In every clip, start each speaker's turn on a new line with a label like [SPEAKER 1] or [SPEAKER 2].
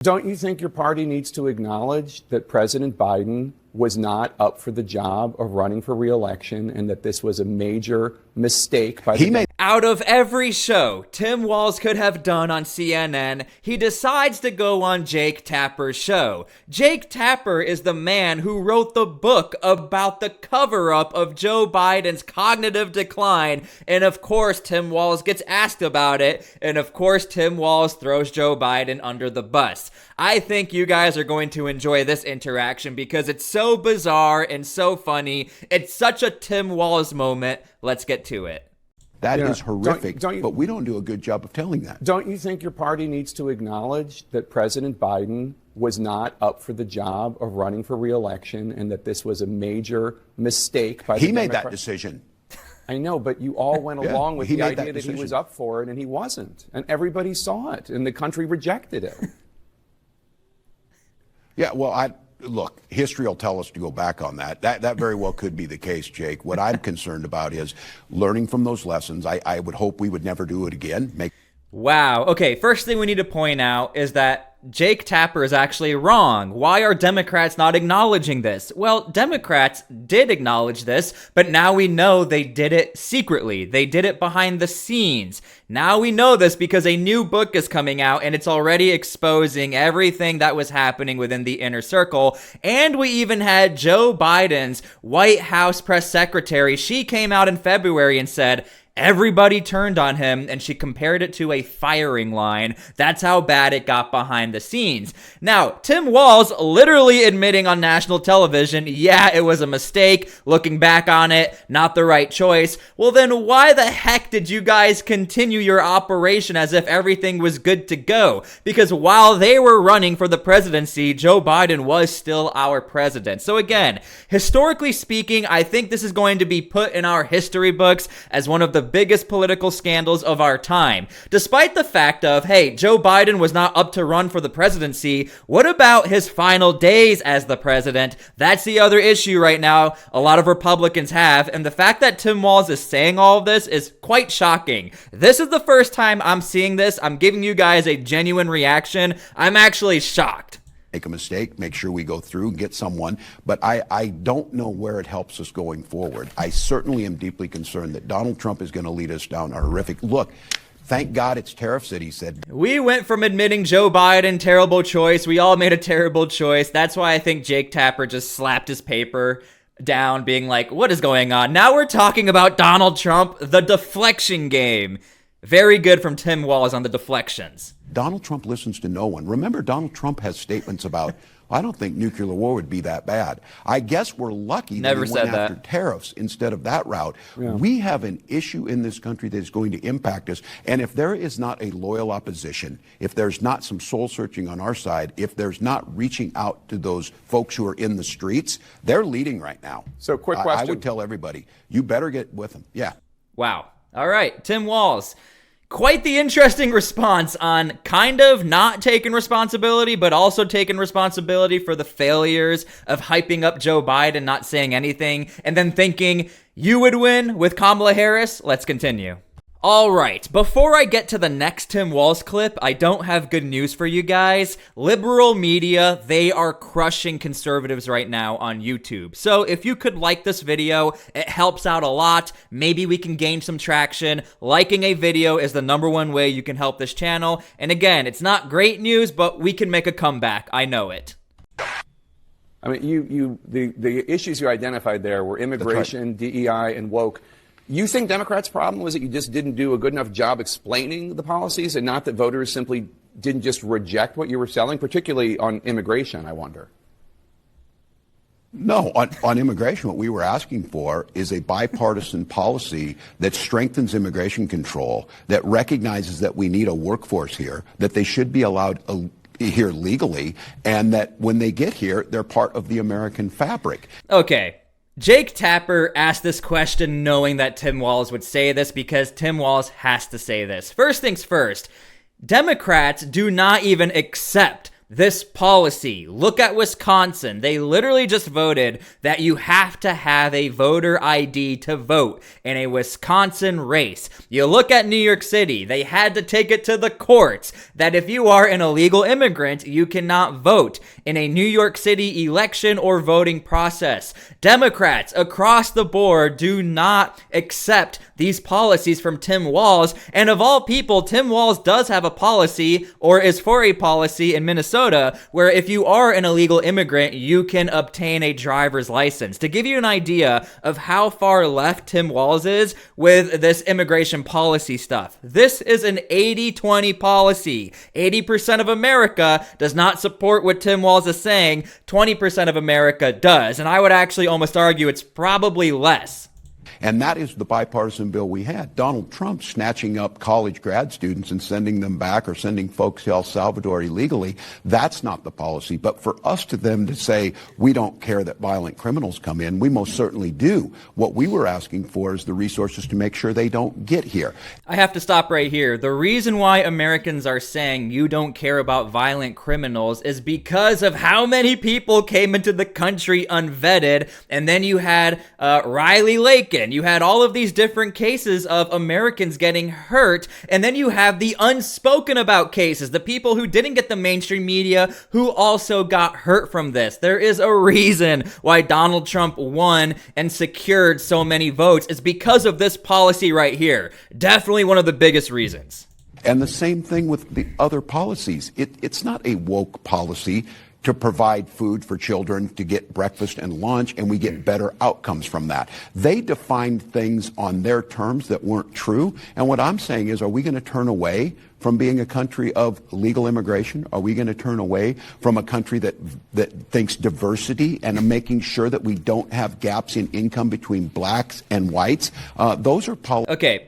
[SPEAKER 1] Don't you think your party needs to acknowledge that President Biden was not up for the job of running for re-election and that this was a major mistake by the
[SPEAKER 2] Out of every show Tim Walz could have done on CNN, he decides to go on Jake Tapper's show. Jake Tapper is the man who wrote the book about the cover-up of Joe Biden's cognitive decline, and of course Tim Walz gets asked about it, and of course Tim Walz throws Joe Biden under the bus. I think you guys are going to enjoy this interaction because it's so bizarre and so funny. It's such a Tim Walz moment. Let's get to it.
[SPEAKER 3] That is horrific, but we don't do a good job of telling that.
[SPEAKER 1] Don't you think your party needs to acknowledge that President Biden was not up for the job of running for re-election and that this was a major mistake by the
[SPEAKER 3] He made that decision.
[SPEAKER 1] I know, but you all went along with the idea that he
[SPEAKER 3] decision.
[SPEAKER 1] was up for it, and he wasn't. And everybody saw it, and the country rejected it.
[SPEAKER 3] Yeah, well, look, history will tell us to go back on that. That very well could be the case, Jake. What I'm concerned about is learning from those lessons. I would hope we would never do it again.
[SPEAKER 2] Wow. Okay, first thing we need to point out is that Jake Tapper is actually wrong. Why are Democrats not acknowledging this? Well, Democrats did acknowledge this, but now we know they did it secretly. They did it behind the scenes. Now we know this because a new book is coming out and it's already exposing everything that was happening within the inner circle. And we even had Joe Biden's White House press secretary. She came out in February and said, everybody turned on him, and she compared it to a firing line. That's how bad it got behind the scenes. Now, Tim Walz literally admitting on national television, yeah, it was a mistake. Looking back on it, not the right choice. Well, then why the heck did you guys continue your operation as if everything was good to go? Because while they were running for the presidency, Joe Biden was still our president. So again, historically speaking, I think this is going to be put in our history books as one of the biggest political scandals of our time. Despite the fact of, hey, Joe Biden was not up to run for the presidency, what about his final days as the president? That's the other issue right now a lot of Republicans have, and the fact that Tim Walz is saying all of this is quite shocking. This is the first time I'm seeing this. I'm giving you guys a genuine reaction. I'm actually shocked.
[SPEAKER 3] Make a mistake, make sure we go through and get someone, but I don't know where it helps us going forward. I certainly am deeply concerned that Donald Trump is going to lead us down a horrific look. Thank God it's tariffs that he said.
[SPEAKER 2] We went from admitting Joe Biden, terrible choice. We all made a terrible choice. That's why I think Jake Tapper just slapped his paper down being like, what is going on? Now we're talking about Donald Trump, the deflection game. Very good from Tim Walz on the deflections.
[SPEAKER 3] Donald Trump listens to no one. Remember, Donald Trump has statements about, I don't think nuclear war would be that bad. I guess we're lucky that we went after tariffs instead of that route. Yeah. We have an issue in this country that is going to impact us. And if there is not a loyal opposition, if there's not some soul searching on our side, if there's not reaching out to those folks who are in the streets, they're leading right now.
[SPEAKER 1] So quick question.
[SPEAKER 3] I would tell everybody, you better get with them. Yeah.
[SPEAKER 2] Wow. All right. Tim Walz. Quite the interesting response on kind of not taking responsibility, but also taking responsibility for the failures of hyping up Joe Biden, not saying anything, and then thinking you would win with Kamala Harris. Let's continue. All right, before I get to the next Tim Walz clip, I don't have good news for you guys. Liberal media, they are crushing conservatives right now on YouTube. So if you could like this video, it helps out a lot. Maybe we can gain some traction. Liking a video is the #1 way you can help this channel. And again, it's not great news, but we can make a comeback. I know it.
[SPEAKER 1] I mean, the issues you identified there were immigration, DEI, and woke. You think Democrats' problem was that you just didn't do a good enough job explaining the policies and not that voters simply didn't just reject what you were selling, particularly on immigration, I wonder?
[SPEAKER 3] No, on immigration, what we were asking for is a bipartisan policy that strengthens immigration control, that recognizes that we need a workforce here, that they should be allowed here legally, and that when they get here, they're part of the American fabric.
[SPEAKER 2] Okay. Jake Tapper asked this question knowing that Tim Walz would say this because Tim Walz has to say this. First things first, Democrats do not even accept this policy. Look at Wisconsin. They literally just voted that you have to have a voter ID to vote in a Wisconsin race. You look at New York City. They had to take it to the courts that if you are an illegal immigrant, you cannot vote in a New York City election or voting process. Democrats across the board do not accept these policies from Tim Walz. And of all people, Tim Walz does have a policy, or is for a policy in Minnesota, where if you are an illegal immigrant, you can obtain a driver's license. To give you an idea of how far left Tim Walz is with this immigration policy stuff, this is an 80-20 policy. 80% of America does not support what Tim Walz is saying. 20% of America does. And I would actually almost argue it's probably less.
[SPEAKER 3] And that is the bipartisan bill we had. Donald Trump snatching up college grad students and sending them back, or sending folks to El Salvador illegally. That's not the policy. But for us to them to say, we don't care that violent criminals come in, we most certainly do. What we were asking for is the resources to make sure they don't get here.
[SPEAKER 2] I have to stop right here. The reason why Americans are saying you don't care about violent criminals is because of how many people came into the country unvetted. And then you had Riley Lakin. You had all of these different cases of Americans getting hurt, and then you have the unspoken about cases, the people who didn't get the mainstream media who also got hurt from this. There is a reason why Donald Trump won and secured so many votes. It's because of this policy right here. Definitely one of the biggest reasons.
[SPEAKER 3] And the same thing with the other policies. It's not a woke policy to provide food for children to get breakfast and lunch, and we get better outcomes from that. They defined things on their terms that weren't true. And what I'm saying is, are we going to turn away from being a country of legal immigration? Are we going to turn away from a country that thinks diversity and making sure that we don't have gaps in income between blacks and whites? Those are policies.
[SPEAKER 2] Okay.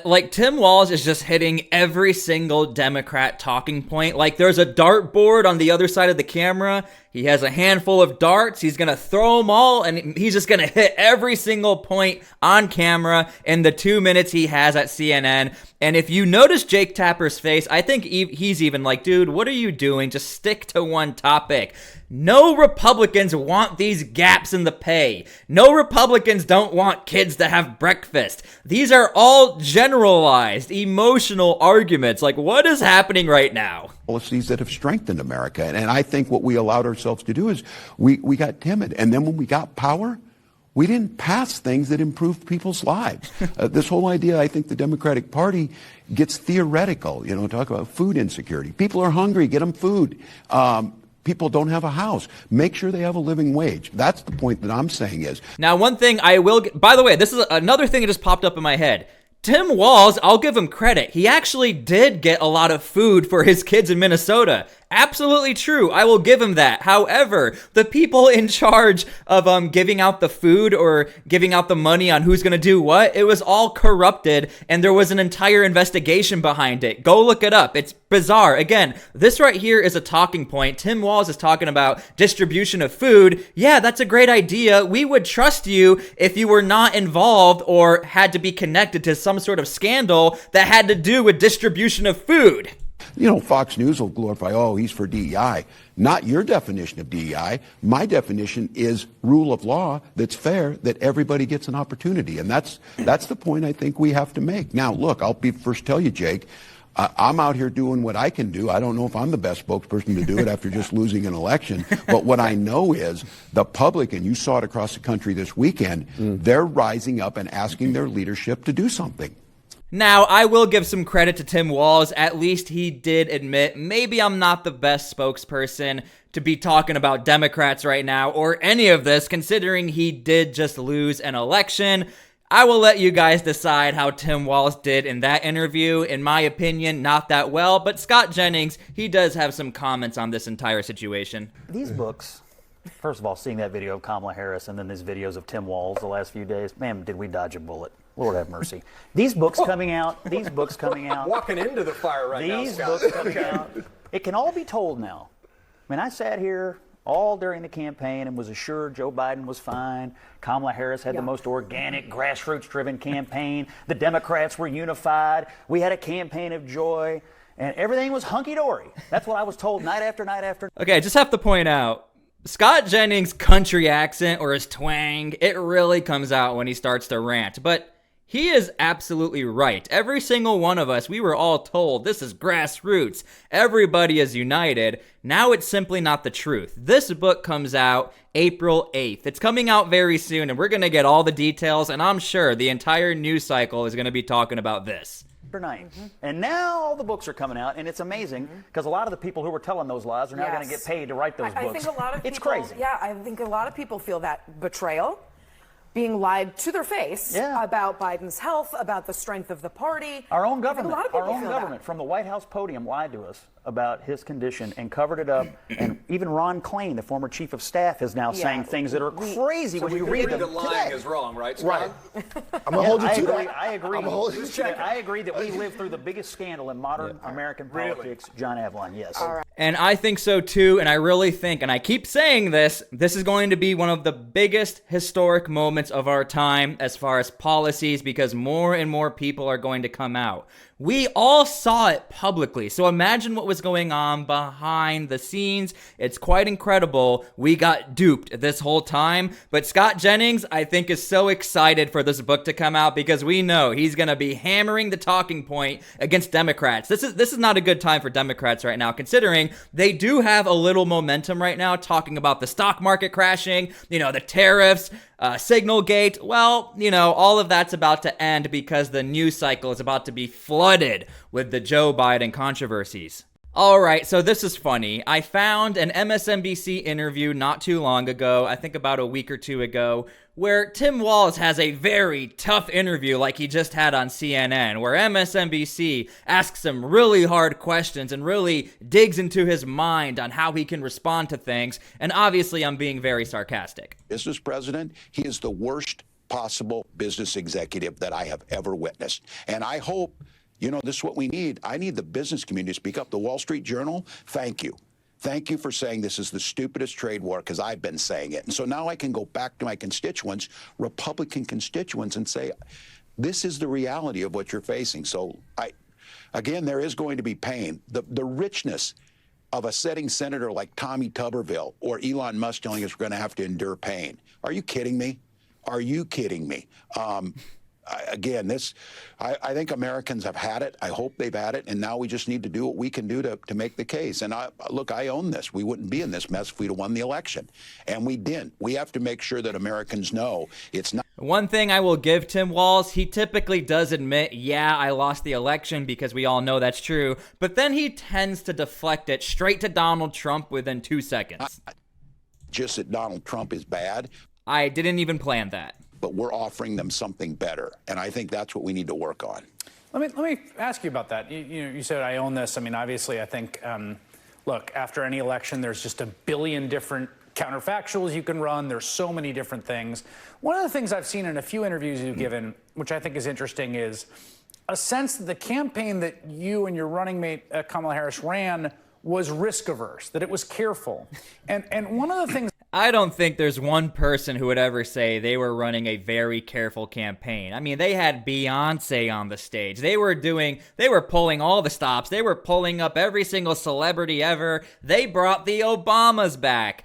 [SPEAKER 2] Like, Tim Walz is just hitting every single Democrat talking point. Like, there's a dartboard on the other side of the camera. He has a handful of darts. He's going to throw them all, and he's just going to hit every single point on camera in the 2 minutes he has at CNN. And if you notice Jake Tapper's face, I think he's even like, dude, what are you doing? Just stick to one topic. No Republicans want these gaps in the pay. No Republicans don't want kids to have breakfast. These are all generalized, emotional arguments. Like, what is happening right now?
[SPEAKER 3] Policies that have strengthened America. And I think what we allowed ourselves to do is we got timid. And then when we got power, we didn't pass things that improved people's lives. This whole idea, I think the Democratic Party gets theoretical, talk about food insecurity. People are hungry, get them food. People don't have a house. Make sure they have a living wage. That's the point that I'm saying is.
[SPEAKER 2] Now, one thing I will, by the way, this is another thing that just popped up in my head. Tim Walz, I'll give him credit. He actually did get a lot of food for his kids in Minnesota. Absolutely true. I will give him that. However, the people in charge of giving out the food or giving out the money on who's going to do what, it was all corrupted, and there was an entire investigation behind it. Go look it up. It's bizarre. Again, this right here is a talking point. Tim Walz is talking about distribution of food. Yeah, that's a great idea. We would trust you if you were not involved or had to be connected to some sort of scandal that had to do with distribution of food.
[SPEAKER 3] Fox News will glorify, he's for DEI. Not your definition of DEI. My definition is rule of law that's fair, that everybody gets an opportunity. And that's the point I think we have to make. Now, look, I'll be first to tell you, Jake, I'm out here doing what I can do. I don't know if I'm the best spokesperson to do it after just losing an election. But what I know is the public, and you saw it across the country this weekend, they're rising up and asking their leadership to do something.
[SPEAKER 2] Now, I will give some credit to Tim Walz. At least he did admit, maybe I'm not the best spokesperson to be talking about Democrats right now or any of this, considering he did just lose an election. I will let you guys decide how Tim Walz did in that interview. In my opinion, not that well, but Scott Jennings, he does have some comments on this entire situation.
[SPEAKER 4] These books, first of all, seeing that video of Kamala Harris and then these videos of Tim Walz the last few days, man, did we dodge a bullet. Lord have mercy. These books coming out.
[SPEAKER 1] Walking into the fire right now,
[SPEAKER 4] These
[SPEAKER 1] Scott.
[SPEAKER 4] books coming out. It can all be told now. I mean, I sat here all during the campaign and was assured Joe Biden was fine. Kamala Harris had the most organic, grassroots-driven campaign. The Democrats were unified. We had a campaign of joy. and everything was hunky-dory. That's what I was told night after night after night.
[SPEAKER 2] Okay, I just have to point out, Scott Jennings' country accent or his twang, it really comes out when he starts to rant. But he is absolutely right. Every single one of us, we were all told this is grassroots. Everybody is united. Now it's simply not the truth. This book comes out April 8th. It's coming out very soon, and we're going to get all the details, and I'm sure the entire news cycle is going to be talking about this.
[SPEAKER 4] Night. And now all the books are coming out, and it's amazing because a lot of the people who were telling those lies are now going to get paid to write those books.
[SPEAKER 5] I think a lot of people,
[SPEAKER 4] it's crazy.
[SPEAKER 5] Yeah, I think a lot of people feel that betrayal, being lied to their face about Biden's health, about the strength of the party.
[SPEAKER 4] Our own government,
[SPEAKER 5] a lot of
[SPEAKER 4] our
[SPEAKER 5] people
[SPEAKER 4] own
[SPEAKER 5] feel
[SPEAKER 4] government
[SPEAKER 5] that.
[SPEAKER 4] from the White House podium lied to us about his condition and covered it up. And even Ron Klain, the former chief of staff, is now saying things that are crazy when you read them.
[SPEAKER 1] that lying is wrong, right,
[SPEAKER 4] Right.
[SPEAKER 6] I'm gonna hold you to that.
[SPEAKER 4] I agree.
[SPEAKER 6] I'm gonna hold you to that.
[SPEAKER 4] I agree that we lived through the biggest scandal in modern American politics. John Avlon, yes.
[SPEAKER 5] All right.
[SPEAKER 2] And I think so too, and I really think, and I keep saying this is going to be one of the biggest historic moments of our time as far as policies, because more and more people are going to come out. We all saw it publicly, so imagine what was going on behind the scenes. It's quite incredible. We got duped this whole time, but Scott Jennings, I think, is so excited for this book to come out because we know he's going to be hammering the talking point against Democrats. This is not a good time for Democrats right now, considering they do have a little momentum right now, talking about the stock market crashing, the tariffs, Signalgate. Well, all of that's about to end because the news cycle is about to be flooded with the Joe Biden controversies. All right, so this is funny. I found an MSNBC interview not too long ago, I think about a week or two ago, where Tim Walz has a very tough interview like he just had on CNN, where MSNBC asks him really hard questions and really digs into his mind on how he can respond to things. And obviously, I'm being very sarcastic.
[SPEAKER 3] Business president, he is the worst possible business executive that I have ever witnessed. And I hope, this is what we need. I need the business community to speak up. The Wall Street Journal, thank you. Thank you for saying this is the stupidest trade war, because I've been saying it. And so now I can go back to my constituents, Republican constituents, and say, this is the reality of what you're facing. So, again, there is going to be pain. The richness of a sitting senator like Tommy Tuberville or Elon Musk telling us we're going to have to endure pain. Are you kidding me? Are you kidding me? Again, I think Americans have had it. I hope they've had it. And now we just need to do what we can do to make the case. And look, I own this. We wouldn't be in this mess if we'd have won the election. And we didn't. We have to make sure that Americans know it's not.
[SPEAKER 2] One thing I will give Tim Walz, he typically does admit, yeah, I lost the election, because we all know that's true. But then he tends to deflect it straight to Donald Trump within 2 seconds.
[SPEAKER 3] Just that Donald Trump is bad.
[SPEAKER 2] I didn't even plan that.
[SPEAKER 3] But we're offering them something better. And I think that's what we need to work on.
[SPEAKER 7] Let me ask you about that. You said I own this. I mean, obviously, I think, look, after any election, there's just a billion different counterfactuals you can run. There's so many different things. One of the things I've seen in a few interviews you've given, which I think is interesting, is a sense that the campaign that you and your running mate, Kamala Harris, ran was risk averse, that it was careful. And one of the things
[SPEAKER 2] I don't think there's one person who would ever say they were running a very careful campaign. I mean, they had Beyonce on the stage. They were pulling all the stops. They were pulling up every single celebrity ever. They brought the Obamas back.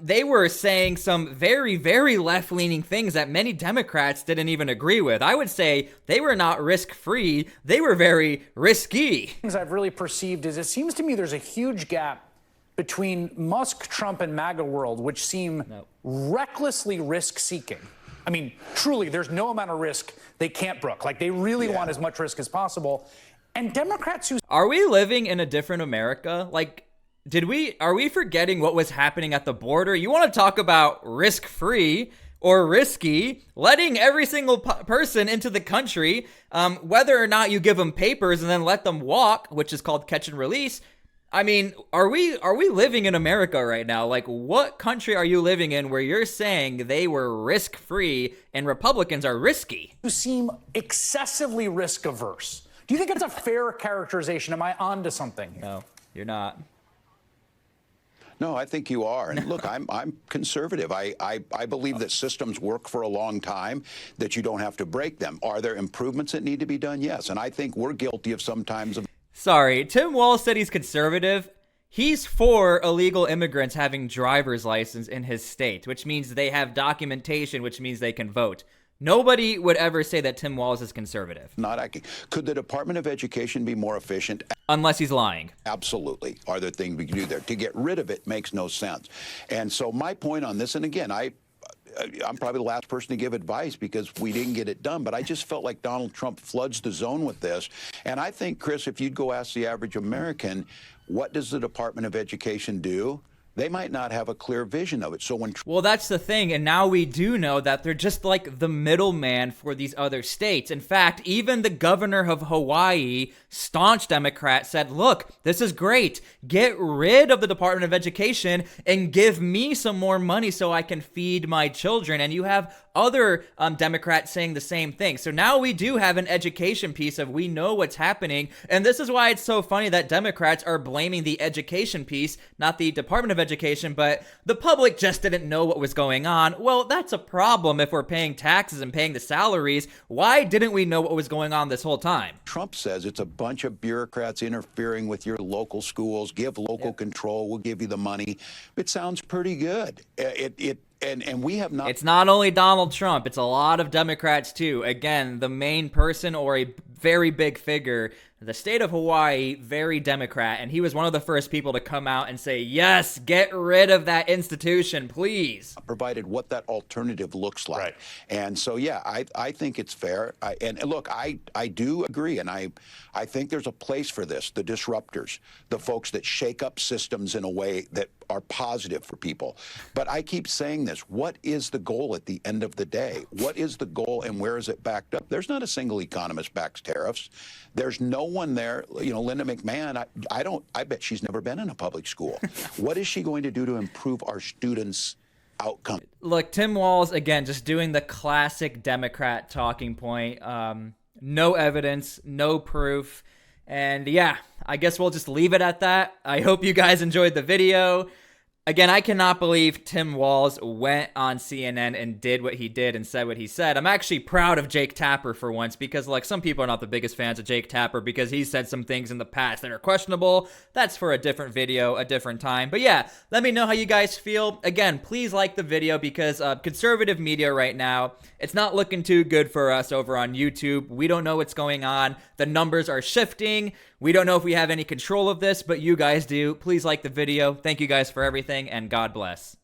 [SPEAKER 2] They were saying some very, very left-leaning things that many Democrats didn't even agree with. I would say they were not risk-free. They were very risky.
[SPEAKER 7] Things I've really perceived is it seems to me there's a huge gap between Musk, Trump, and MAGA world, which seem recklessly risk-seeking. I mean, truly, there's no amount of risk they can't brook. Like, they really want as much risk as possible. And Democrats who...
[SPEAKER 2] Are we living in a different America? Like, are we forgetting what was happening at the border? You want to talk about risk-free or risky, letting every single person into the country, whether or not you give them papers and then let them walk, which is called catch and release. I mean, are we living in America right now? Like, what country are you living in where you're saying they were risk-free and Republicans are risky?
[SPEAKER 7] Who seem excessively risk-averse. Do you think it's a fair characterization? Am I onto something?
[SPEAKER 2] No, you're not.
[SPEAKER 3] No, I think you are. And look, I'm conservative. I believe that systems work for a long time, that you don't have to break them. Are there improvements that need to be done? Yes. And I think we're guilty of sometimes of...
[SPEAKER 2] Sorry, Tim Walz said he's conservative. He's for illegal immigrants having driver's license in his state, which means they have documentation, which means they can vote. Nobody would ever say that Tim Walz is conservative.
[SPEAKER 3] Not acting. Could the Department of Education be more efficient?
[SPEAKER 2] Unless he's lying.
[SPEAKER 3] Absolutely. Are there things we can do there? To get rid of it makes no sense. And so my point on this, and again, I'm probably the last person to give advice because we didn't get it done, but I just felt like Donald Trump floods the zone with this. And I think, Chris, if you'd go ask the average American, what does the Department of Education do? They might not have a clear vision of it. So when
[SPEAKER 2] well, that's the thing, and now we do know that they're just like the middleman for these other states. In fact, even the governor of Hawaii, staunch Democrat, said, look, this is great. Get rid of the Department of Education and give me some more money so I can feed my children. And you have other Democrats saying the same thing. So now we do have an education piece of we know what's happening. And this is why it's so funny that Democrats are blaming the education piece, not the Department of Education, but the public just didn't know what was going on. Well, that's a problem if we're paying taxes and paying the salaries. Why didn't we know what was going on this whole time?
[SPEAKER 3] Trump says it's a bunch of bureaucrats interfering with your local schools, give local control, we'll give you the money. It sounds pretty good. And we have not.
[SPEAKER 2] It's not only Donald Trump, it's a lot of Democrats too. Again, the main person or a very big figure, the state of Hawaii, very Democrat, and he was one of the first people to come out and say, yes, get rid of that institution, please.
[SPEAKER 3] Provided what that alternative looks like. Right. And so, yeah, I think it's fair. And look, I do agree, and I think there's a place for this, the disruptors, the folks that shake up systems in a way that are positive for people. But I keep saying this, what is the goal at the end of the day? What is the goal and where is it backed up? There's not a single economist backs tariffs. There's no one there. You know, Linda McMahon, I bet she's never been in a public school. What is she going to do to improve our students' outcome?
[SPEAKER 2] Look, Tim Walz, again, just doing the classic Democrat talking point. No evidence, no proof. And yeah, I guess we'll just leave it at that. I hope you guys enjoyed the video. Again, I cannot believe Tim Walz went on CNN and did what he did and said what he said. I'm actually proud of Jake Tapper for once because, like, some people are not the biggest fans of Jake Tapper because he said some things in the past that are questionable. That's for a different video, a different time. But yeah, let me know how you guys feel. Again, please like the video because conservative media right now, it's not looking too good for us over on YouTube. We don't know what's going on. The numbers are shifting. We don't know if we have any control of this, but you guys do. Please like the video. Thank you guys for everything, and God bless.